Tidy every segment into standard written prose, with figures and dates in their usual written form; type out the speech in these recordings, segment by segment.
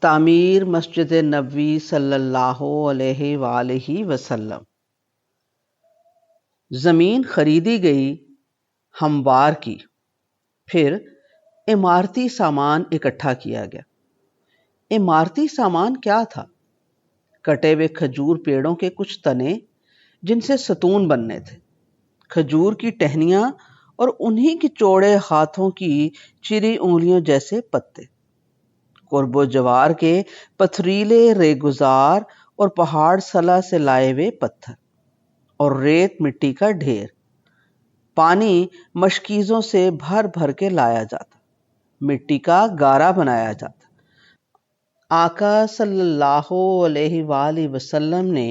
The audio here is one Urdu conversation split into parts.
تعمیر مسجد نبوی صلی اللہ علیہ وآلہ وسلم۔ زمین خریدی گئی، ہموار کی، پھر عمارتی سامان اکٹھا کیا گیا۔ عمارتی سامان کیا تھا؟ کٹے ہوئے کھجور پیڑوں کے کچھ تنے جن سے ستون بننے تھے، کھجور کی ٹہنیاں اور انہی کی چوڑے ہاتھوں کی چری انگلیوں جیسے پتے، قرب و جوار کے پتھریلے ریگزار اور پہاڑ سلا سے لائے ہوئے پتھر اور ریت مٹی کا ڈھیر۔ پانی مشکیزوں سے بھر بھر کے لایا جاتا، مٹی کا گارا بنایا جاتا۔ آقا صلی اللہ علیہ وآلہ وسلم نے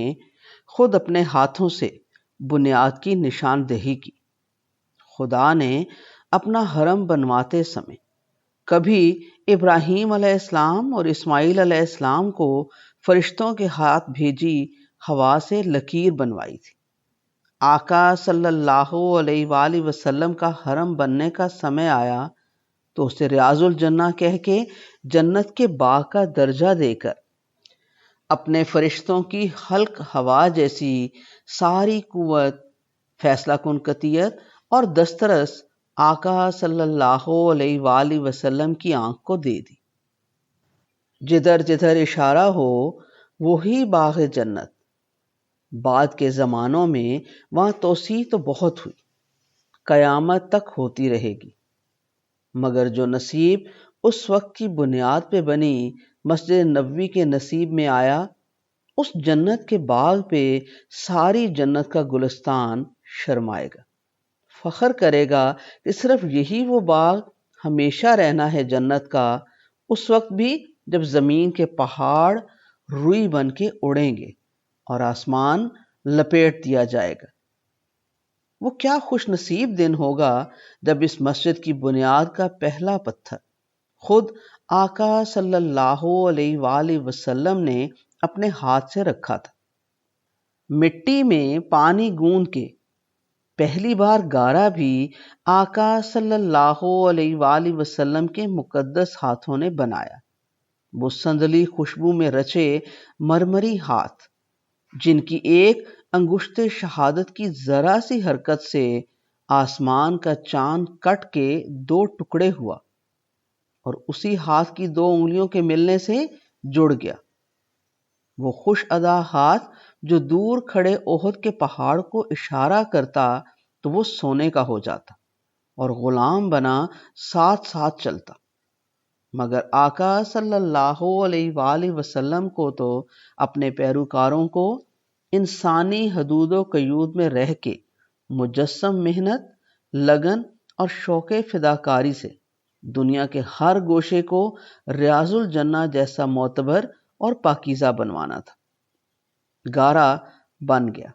خود اپنے ہاتھوں سے بنیاد کی نشاندہی کی۔ خدا نے اپنا حرم بنواتے سمے کبھی ابراہیم علیہ السلام اور اسماعیل علیہ السلام کو فرشتوں کے ہاتھ بھیجی ہوا سے لکیر بنوائی تھی۔ آقا صلی اللہ علیہ وآلہ وسلم کا حرم بننے کا سمے آیا تو اسے ریاض الجنہ کہہ کے جنت کے باغ کا درجہ دے کر اپنے فرشتوں کی خلق ہوا جیسی ساری قوت، فیصلہ کن قطعیت اور دسترس آقا صلی اللہ علیہ وآلہ وسلم کی آنکھ کو دے دی۔ جدھر جدھر اشارہ ہو وہی باغ جنت۔ بعد کے زمانوں میں وہاں توسیع تو بہت ہوئی، قیامت تک ہوتی رہے گی، مگر جو نصیب اس وقت کی بنیاد پہ بنی مسجد نبوی کے نصیب میں آیا، اس جنت کے باغ پہ ساری جنت کا گلستان شرمائے گا، فخر کرے گا کہ صرف یہی وہ باغ ہمیشہ رہنا ہے جنت کا، اس وقت بھی جب زمین کے پہاڑ روئی بن کے اڑیں گے اور آسمان لپیٹ دیا جائے گا۔ وہ کیا خوش نصیب دن ہوگا جب اس مسجد کی بنیاد کا پہلا پتھر خود آقا صلی اللہ علیہ وآلہ وسلم نے اپنے ہاتھ سے رکھا تھا۔ مٹی میں پانی گوندھ کے پہلی بار گارا بھی آقا صلی اللہ علیہ وآلہ وسلم کے مقدس ہاتھوں نے بنایا۔ وہ سندلی خوشبو میں رچے مرمری ہاتھ جن کی ایک انگشت شہادت کی ذرا سی حرکت سے آسمان کا چاند کٹ کے 2 ٹکڑے ہوا اور اسی ہاتھ کی 2 انگلیوں کے ملنے سے جڑ گیا۔ وہ خوش ادا ہاتھ جو دور کھڑے احد کے پہاڑ کو اشارہ کرتا تو وہ سونے کا ہو جاتا اور غلام بنا ساتھ ساتھ چلتا۔ مگر آقا صلی اللہ علیہ وآلہ وسلم کو تو اپنے پیروکاروں کو انسانی حدود و قیود میں رہ کے مجسم محنت، لگن اور شوق فداکاری سے دنیا کے ہر گوشے کو ریاض الجنہ جیسا معتبر اور پاکیزہ بنوانا تھا۔ گارا بن گیا۔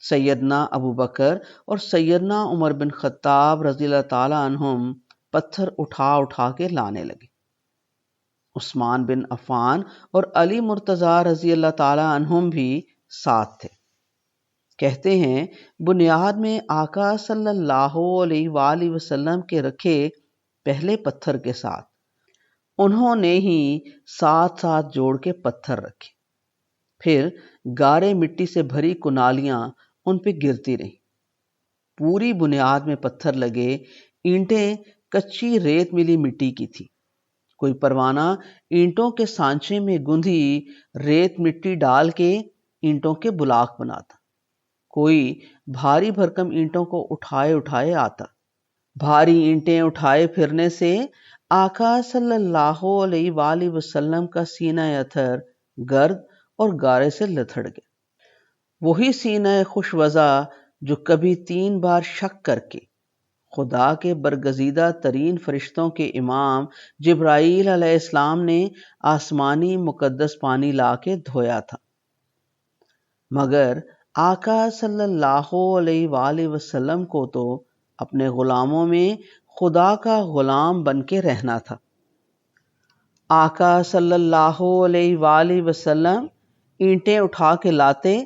سیدنا ابوبکر اور سیدنا عمر بن خطاب رضی اللہ تعالی عنہم پتھر اٹھا اٹھا کے لانے لگے۔ عثمان بن عفان اور علی مرتضیٰ رضی اللہ تعالی عنہم بھی ساتھ تھے۔ کہتے ہیں بنیاد میں آقا صلی اللہ علیہ وآلہ وسلم کے رکھے پہلے پتھر کے ساتھ انہوں نے ہی ساتھ ساتھ جوڑ کے پتھر رکھے، پھر گارے مٹی سے بھری کنالیاں ان پہ گرتی رہیں۔ پوری بنیاد میں پتھر لگے، اینٹیں کچی ریت ملی مٹی کی تھی۔ کوئی پروانہ اینٹوں کے سانچے میں گندھی ریت مٹی ڈال کے اینٹوں کے بلاک بناتا، کوئی بھاری بھرکم اینٹوں کو اٹھائے اٹھائے آتا۔ بھاری اینٹیں اٹھائے پھرنے سے آقا صلی اللہ علیہ وآلہ وسلم کا سینہ اطہر گرد اور گارے سے لتھڑ گیا۔ وہی سینہ خوشوضع جو کبھی 3 بار شک کر کے خدا کے برگزیدہ ترین فرشتوں کے امام جبرائیل علیہ السلام نے آسمانی مقدس پانی لا کے دھویا تھا۔ مگر آقا صلی اللہ علیہ وآلہ وسلم کو تو اپنے غلاموں میں خدا کا غلام بن کے رہنا تھا۔ آقا صلی اللہ علیہ وآلہ وسلم اینٹیں اٹھا کے لاتے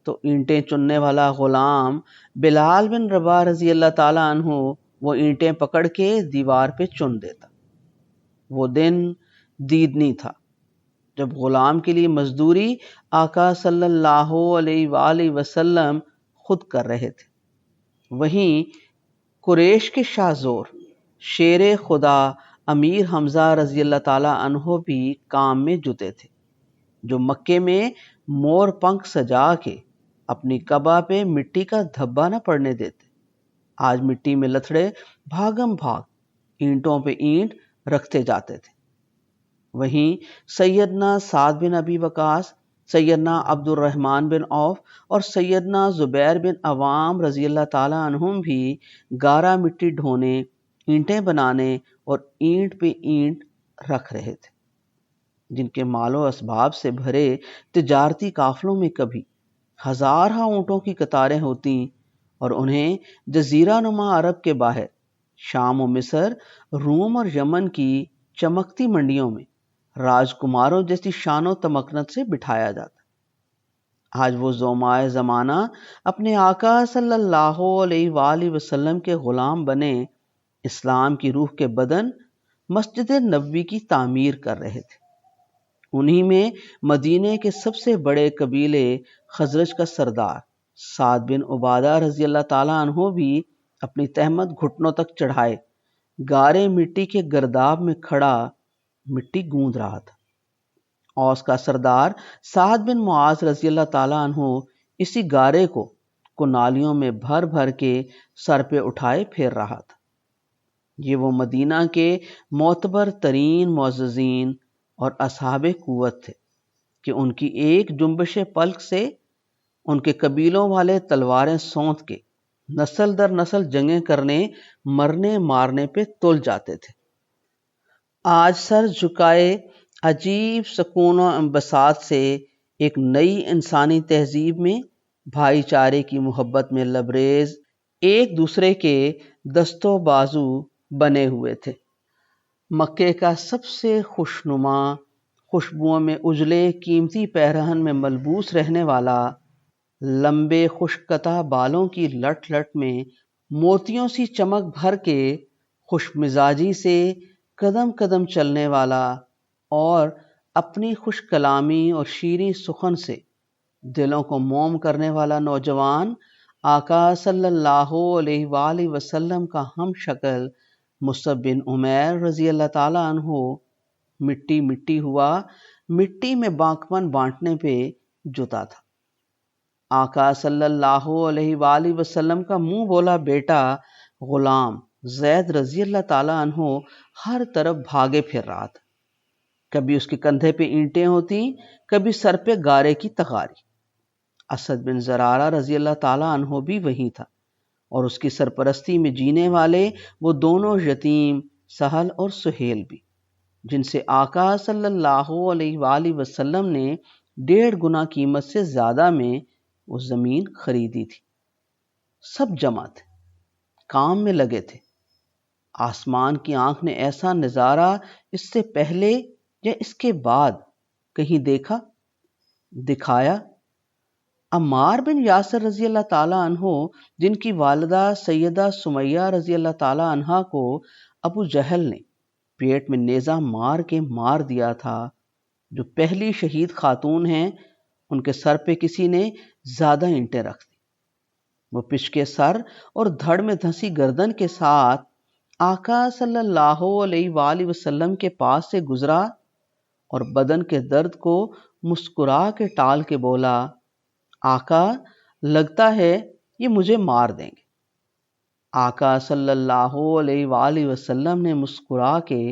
تو اینٹیں چننے والا غلام بلال بن رباح رضی اللہ تعالی عنہ وہ اینٹیں پکڑ کے دیوار پہ چن دیتا۔ وہ دن دیدنی تھا جب غلام کے لیے مزدوری آقا صلی اللہ علیہ وآلہ وسلم خود کر رہے تھے، وہیں قریش کے شاہ زور شیر خدا امیر حمزہ رضی اللہ تعالی عنہ بھی کام میں جتے تھے، جو مکے میں مور پنکھ سجا کے اپنی قبا پہ مٹی کا دھبا نہ پڑنے دیتے۔ آج مٹی میں لتھڑے بھاگم بھاگ اینٹوں پہ اینٹ رکھتے جاتے تھے۔ وہیں سیدنا سعد بن ابی وقاص، سیدنا عبد الرحمن بن عوف اور سیدنا زبیر بن عوام رضی اللہ تعالیٰ عنہم بھی گارا مٹی ڈھونے، اینٹیں بنانے اور اینٹ پہ اینٹ رکھ رہے تھے، جن کے مال و اسباب سے بھرے تجارتی قافلوں میں کبھی ہزارہ اونٹوں کی قطاریں ہوتی اور انہیں جزیرہ نما عرب کے باہر شام و مصر، روم اور یمن کی چمکتی منڈیوں میں راجکماروں جیسی شان و تمکنت سے بٹھایا جاتا۔ آج وہ زومائے زمانہ اپنے آقا صلی اللہ علیہ وآلہ وسلم کے غلام بنے اسلام کی روح کے بدن مسجد نبوی کی تعمیر کر رہے تھے۔ انہی میں مدینے کے سب سے بڑے قبیلے خزرج کا سردار سعد بن عبادہ رضی اللہ تعالیٰ عنہ بھی اپنی تہمت گھٹنوں تک چڑھائے گارے مٹی کے گرداب میں کھڑا مٹی گوندھ رہا تھا۔ اوس کا سردار سعد بن معاذ رضی اللہ تعالیٰ عنہ اسی گارے کو نالیوں میں بھر بھر کے سر پہ اٹھائے پھیر رہا تھا۔ یہ وہ مدینہ کے معتبر ترین معززین اور اصحاب قوت تھے کہ ان کی ایک جنبش پلک سے ان کے قبیلوں والے تلواریں سونت کے نسل در نسل جنگیں کرنے، مرنے مارنے پہ تل جاتے تھے۔ آج سر جھکائے عجیب سکون و انبساط سے ایک نئی انسانی تہذیب میں بھائی چارے کی محبت میں لبریز ایک دوسرے کے دست و بازو بنے ہوئے تھے۔ مکے کا سب سے خوشنما، خوشبوؤں میں اجلے قیمتی پیرہن میں ملبوس رہنے والا، لمبے خشکتہ بالوں کی لٹ لٹ میں موتیوں سی چمک بھر کے خوش مزاجی سے قدم قدم چلنے والا اور اپنی خوش کلامی اور شیریں سخن سے دلوں کو موم کرنے والا نوجوان آقا صلی اللہ علیہ وآلہ وسلم کا ہم شکل مصعب بن عمیر رضی اللہ تعالیٰ عنہ مٹی مٹی ہوا، مٹی میں باکپن بانٹنے پہ جتا تھا۔ آقا صلی اللہ علیہ وآلہ وسلم کا منہ بولا بیٹا غلام زید رضی اللہ تعالیٰ عنہ ہر طرف بھاگے پھر رہا تھا۔ کبھی اس کے کندھے پہ اینٹیں ہوتی، کبھی سر پہ گارے کی تغاری۔ اسد بن زرارہ رضی اللہ تعالیٰ عنہ بھی وہیں تھا، اور اس کی سرپرستی میں جینے والے وہ دونوں یتیم سہل اور سہیل بھی، جن سے آقا صلی اللہ علیہ وآلہ وسلم نے 1.5 گنا قیمت سے زیادہ میں وہ زمین خریدی تھی۔ سب جمع تھے، کام میں لگے تھے۔ آسمان کی آنکھ نے ایسا نظارہ اس سے پہلے یا اس کے بعد کہیں دیکھا، دکھایا؟ عمار بن یاسر رضی اللہ تعالیٰ عنہ، جن کی والدہ سیدہ سمیہ رضی اللہ تعالیٰ عنہ کو ابو جہل نے پیٹ میں نیزہ مار کے مار دیا تھا، جو پہلی شہید خاتون ہیں، ان کے سر پہ کسی نے زیادہ اینٹیں رکھ دی۔ وہ پچکے سر اور دھڑ میں دھنسی گردن کے ساتھ آقا صلی اللہ علیہ وآلہ وسلم کے پاس سے گزرا اور بدن کے درد کو مسکرا کے ٹال کے بولا، آقا لگتا ہے یہ مجھے مار دیں گے۔ آقا صلی اللہ علیہ وآلہ وسلم نے مسکرا کے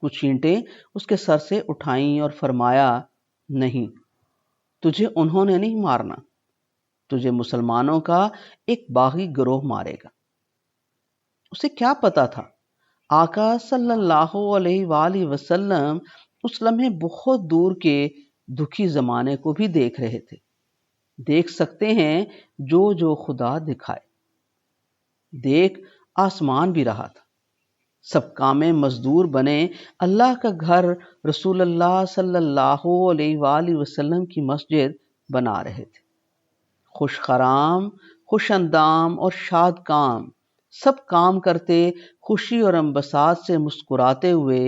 کچھ اینٹیں اس کے سر سے اٹھائیں اور فرمایا، نہیں، تجھے انہوں نے نہیں مارنا، تجھے مسلمانوں کا ایک باغی گروہ مارے گا۔ اسے کیا پتا تھا آقا صلی اللہ علیہ وآلہ وسلم اس لمحے بہت دور کے دکھی زمانے کو بھی دیکھ رہے تھے۔ دیکھ سکتے ہیں جو خدا دکھائے۔ دیکھ آسمان بھی رہا تھا۔ سب کامیں مزدور بنے اللہ کا گھر رسول اللہ صلی اللہ علیہ وآلہ وسلم کی مسجد بنا رہے تھے۔ خوش خرام، خوش اندام اور شاد کام سب کام کرتے خوشی اور انبساط سے مسکراتے ہوئے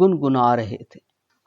گنگنا رہے تھے۔